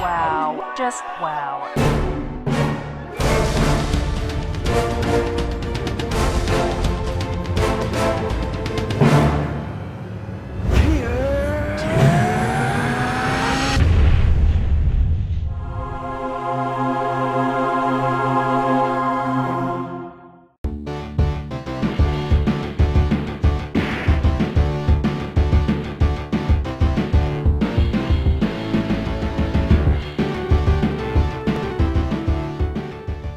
wow. Just wow.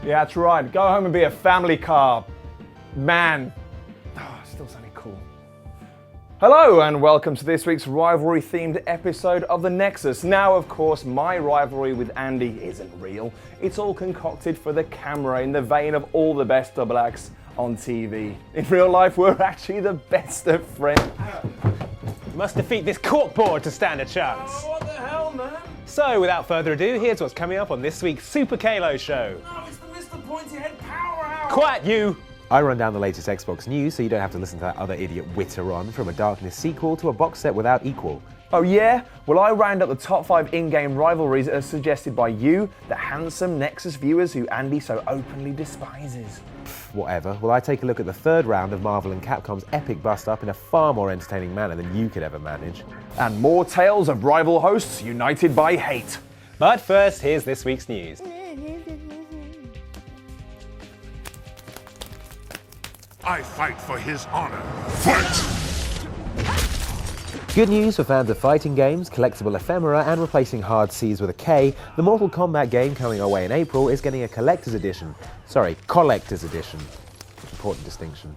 Yeah, that's right. Go home and be a family car man. Oh, still sounding cool. Hello and welcome to this week's rivalry themed episode of the NExUS. Now, of course, my rivalry with Andy isn't real. It's all concocted for the camera in the vein of all the best double acts on TV. In real life, we're actually the best of friends. Must defeat this corkboard to stand a chance. Oh, what the hell, man? So, without further ado, here's what's coming up on this week's Super Kalo show. No, it's the Mr. Pointy Head Power Hour. Quiet, you! I run down the latest Xbox news so you don't have to listen to that other idiot witter on, from a Darkness sequel to a box set without equal. Oh yeah? Well, I round up the top 5 in-game rivalries as suggested by you, the handsome NExUS viewers who Andy so openly despises. Whatever. Well, I take a look at the third round of Marvel and Capcom's epic bust-up in a far more entertaining manner than you could ever manage. And more tales of rival hosts united by hate. But first, here's this week's news. I fight for his honor. Fight! Good news for fans of fighting games, collectible ephemera, and replacing hard C's with a K, the Mortal Kombat game coming our way in April is getting a collector's edition. Sorry, collector's edition. Important distinction.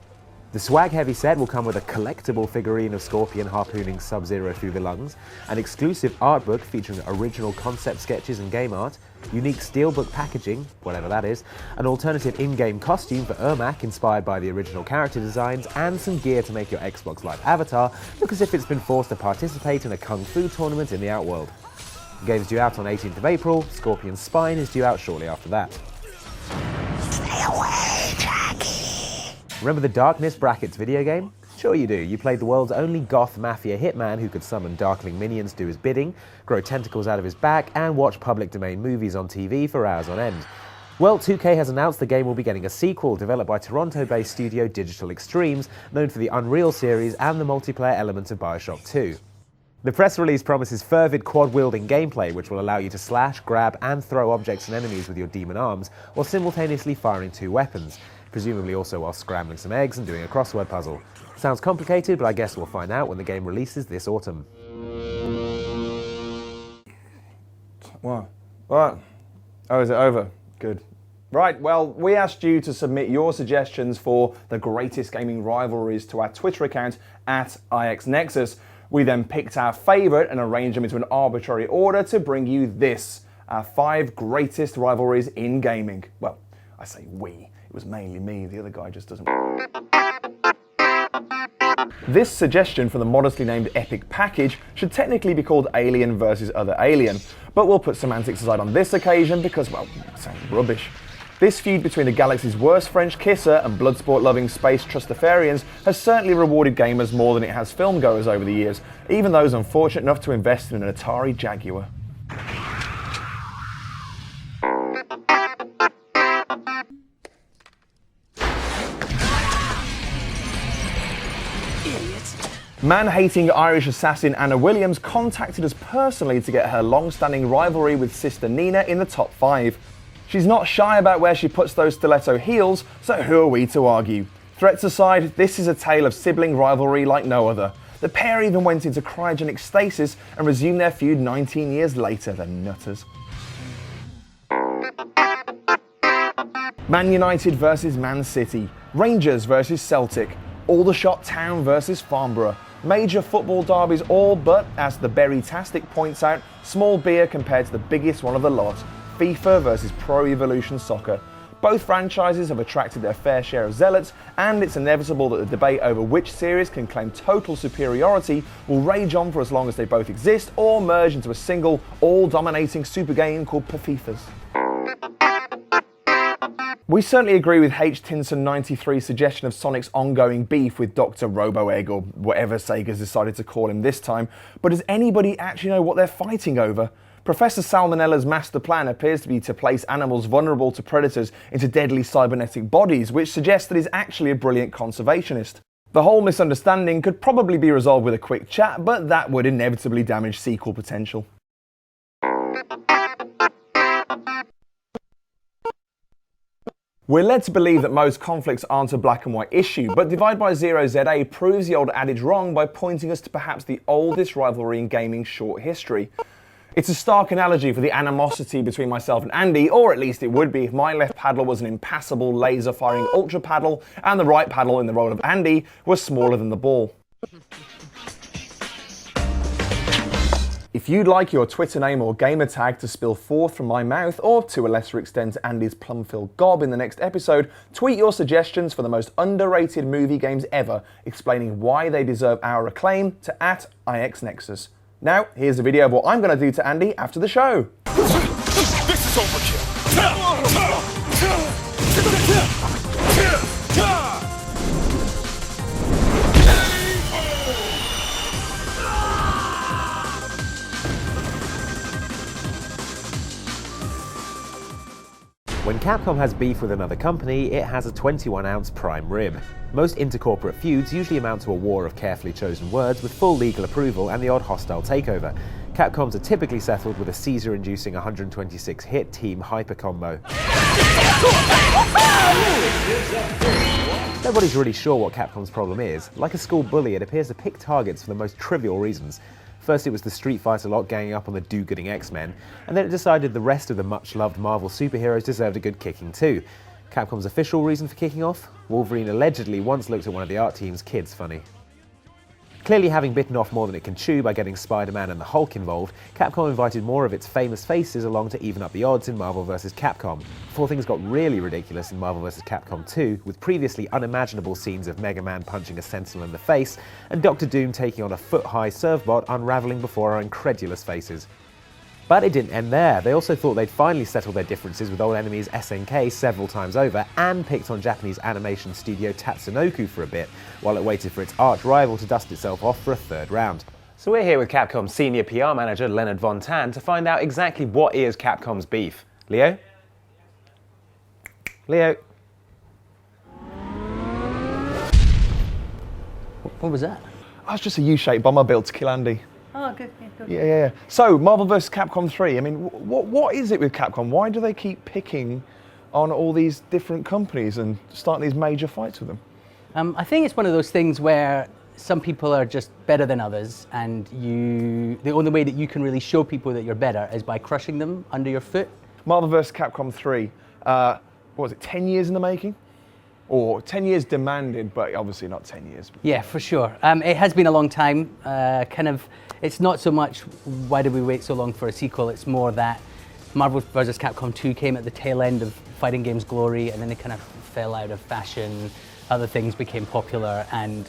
The swag-heavy set will come with a collectible figurine of Scorpion harpooning Sub-Zero through the lungs, an exclusive art book featuring original concept sketches and game art, unique steelbook packaging, whatever that is, an alternative in-game costume for Ermac inspired by the original character designs, and some gear to make your Xbox Live avatar look as if it's been forced to participate in a kung fu tournament in the Outworld. The game's due out on 18th of April, Scorpion's Spine is due out shortly after that. Stay away, Jackie! Remember the Darkness Brackets video game? Sure you do. You played the world's only goth mafia hitman who could summon darkling minions to do his bidding, grow tentacles out of his back, and watch public domain movies on TV for hours on end. Well, 2K has announced the game will be getting a sequel developed by Toronto-based studio Digital Extremes, known for the Unreal series and the multiplayer elements of Bioshock 2. The press release promises fervid quad-wielding gameplay which will allow you to slash, grab, and throw objects and enemies with your demon arms, while simultaneously firing 2 weapons. Presumably also while scrambling some eggs and doing a crossword puzzle. Sounds complicated, but I guess we'll find out when the game releases this autumn. What? What? Oh, is it over? Good. Right, well, we asked you to submit your suggestions for the greatest gaming rivalries to our Twitter account at ixnexus. We then picked our favourite and arranged them into an arbitrary order to bring you this, our 5 greatest rivalries in gaming. Well, I say we. It was mainly me, the other guy just doesn't. This suggestion for the modestly named Epic Package should technically be called Alien vs. Other Alien, but we'll put semantics aside on this occasion because, well, it sounds rubbish. This feud between the galaxy's worst French kisser and bloodsport-loving space trustafarians has certainly rewarded gamers more than it has filmgoers over the years, even those unfortunate enough to invest in an Atari Jaguar. Man-hating Irish assassin Anna Williams contacted us personally to get her long-standing rivalry with sister Nina in the top 5. She's not shy about where she puts those stiletto heels, so who are we to argue? Threats aside, this is a tale of sibling rivalry like no other. The pair even went into cryogenic stasis and resumed their feud 19 years later, the nutters. Man United versus Man City, Rangers versus Celtic, Aldershot Town versus Farnborough. Major football derbies all but, as the Berry-tastic points out, small beer compared to the biggest one of the lot, FIFA versus Pro Evolution Soccer. Both franchises have attracted their fair share of zealots, and it's inevitable that the debate over which series can claim total superiority will rage on for as long as they both exist or merge into a single, all-dominating super game called PFIFAs. We certainly agree with H. Tinson 93's suggestion of Sonic's ongoing beef with Dr. Robo-Egg, or whatever Sega's decided to call him this time, but does anybody actually know what they're fighting over? Professor Salmonella's master plan appears to be to place animals vulnerable to predators into deadly cybernetic bodies, which suggests that he's actually a brilliant conservationist. The whole misunderstanding could probably be resolved with a quick chat, but that would inevitably damage sequel potential. We're led to believe that most conflicts aren't a black and white issue, but Divide by Zero ZA proves the old adage wrong by pointing us to perhaps the oldest rivalry in gaming's short history. It's a stark analogy for the animosity between myself and Andy, or at least it would be if my left paddle was an impassable laser-firing ultra paddle and the right paddle in the role of Andy was smaller than the ball. If you'd like your Twitter name or gamer tag to spill forth from my mouth, or to a lesser extent Andy's plum-filled gob in the next episode, tweet your suggestions for the most underrated movie games ever, explaining why they deserve our acclaim to @NExUS. Now, here's a video of what I'm going to do to Andy after the show. This is overkill. When Capcom has beef with another company, it has a 21-ounce prime rib. Most intercorporate feuds usually amount to a war of carefully chosen words with full legal approval and the odd hostile takeover. Capcoms are typically settled with a seizure-inducing 126-hit team hyper combo. Nobody's really sure what Capcom's problem is. Like a school bully, it appears to pick targets for the most trivial reasons. First it was the Street Fighter lot ganging up on the do-gooding X-Men, and then it decided the rest of the much-loved Marvel superheroes deserved a good kicking too. Capcom's official reason for kicking off? Wolverine allegedly once looked at one of the art team's kids funny. Clearly having bitten off more than it can chew by getting Spider-Man and the Hulk involved, Capcom invited more of its famous faces along to even up the odds in Marvel vs. Capcom, before things got really ridiculous in Marvel vs. Capcom 2, with previously unimaginable scenes of Mega Man punching a Sentinel in the face, and Dr. Doom taking on a foot-high Servbot unravelling before our incredulous faces. But it didn't end there. They also thought they'd finally settle their differences with old enemies SNK several times over, and picked on Japanese animation studio Tatsunoko for a bit, while it waited for its arch rival to dust itself off for a third round. So we're here with Capcom senior PR manager Leonard Von Tan to find out exactly what is Capcom's beef. Leo? Leo? What was that? That's just a U-shaped bomb I built to kill Andy. Oh, good, yeah, good. Yeah. So, Marvel vs. Capcom 3, I mean, what is it with Capcom? Why do they keep picking on all these different companies and starting these major fights with them? I think it's one of those things where some people are just better than others, and the only way that you can really show people that you're better is by crushing them under your foot. Marvel vs. Capcom 3, what was it, 10 years in the making? Or 10 years demanded, but obviously not 10 years. Yeah, for sure. It has been a long time. It's not so much why did we wait so long for a sequel, it's more that Marvel vs. Capcom 2 came at the tail end of fighting games glory, and then they kind of fell out of fashion. Other things became popular, and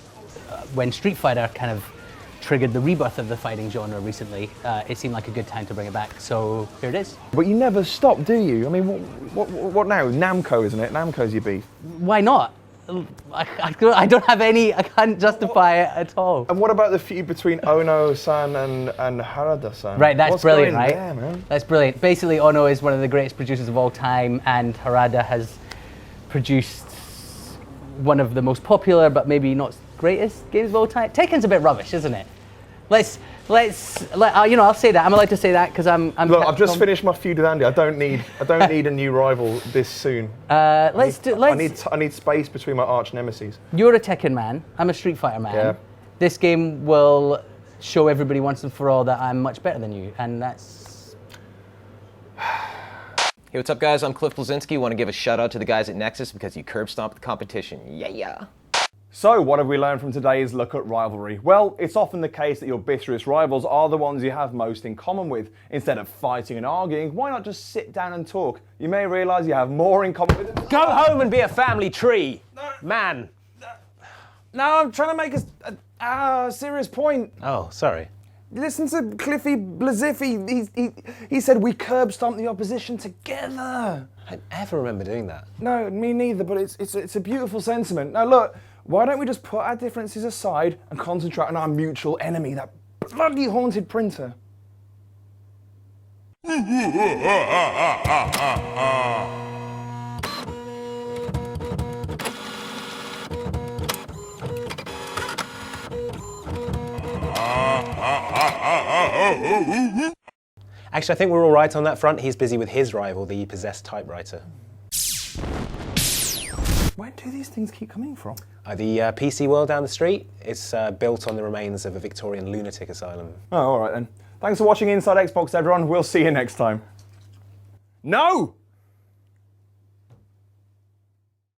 when Street Fighter kind of triggered the rebirth of the fighting genre recently, it seemed like a good time to bring it back, so here it is. But you never stop, do you? I mean, what now? Namco, isn't it? Namco's your beef. Why not? I don't have any, I can't justify it at all. And what about the feud between Ono-san and Harada-san? Right, that's What's brilliant, going right? there, man? That's brilliant. Basically, Ono is one of the greatest producers of all time, and Harada has produced one of the most popular, but maybe not greatest games of all time. Tekken's a bit rubbish, isn't it? I'll say that. I'm allowed to say that because I'm. Look, I've just finished my feud with Andy. I don't need a new rival this soon. I need space between my arch nemesis. You're a Tekken man. I'm a Street Fighter man. Yeah. This game will show everybody once and for all that I'm much better than you, and that's. Hey, what's up, guys? I'm Cliff Bleszinski. Want to give a shout out to the guys at NExUS because you curb stomped the competition. Yeah. So, what have we learned from today's look at Rivalry? Well, it's often the case that your bitterest rivals are the ones you have most in common with. Instead of fighting and arguing, why not just sit down and talk? You may realise you have more in common with them. Go home and be a family tree, man. No, I'm trying to make a serious point. Oh, sorry. Listen to Cliffy Blaziffi. He said we curb stomp the opposition together. I never remember doing that. No, me neither, but it's a beautiful sentiment. Now look, why don't we just put our differences aside and concentrate on our mutual enemy, that bloody haunted printer? Actually, I think we're all right on that front. He's busy with his rival, the possessed typewriter. Where do these things keep coming from? The PC world down the street. It's built on the remains of a Victorian lunatic asylum. Oh, all right then. Thanks for watching Inside Xbox, everyone. We'll see you next time. No!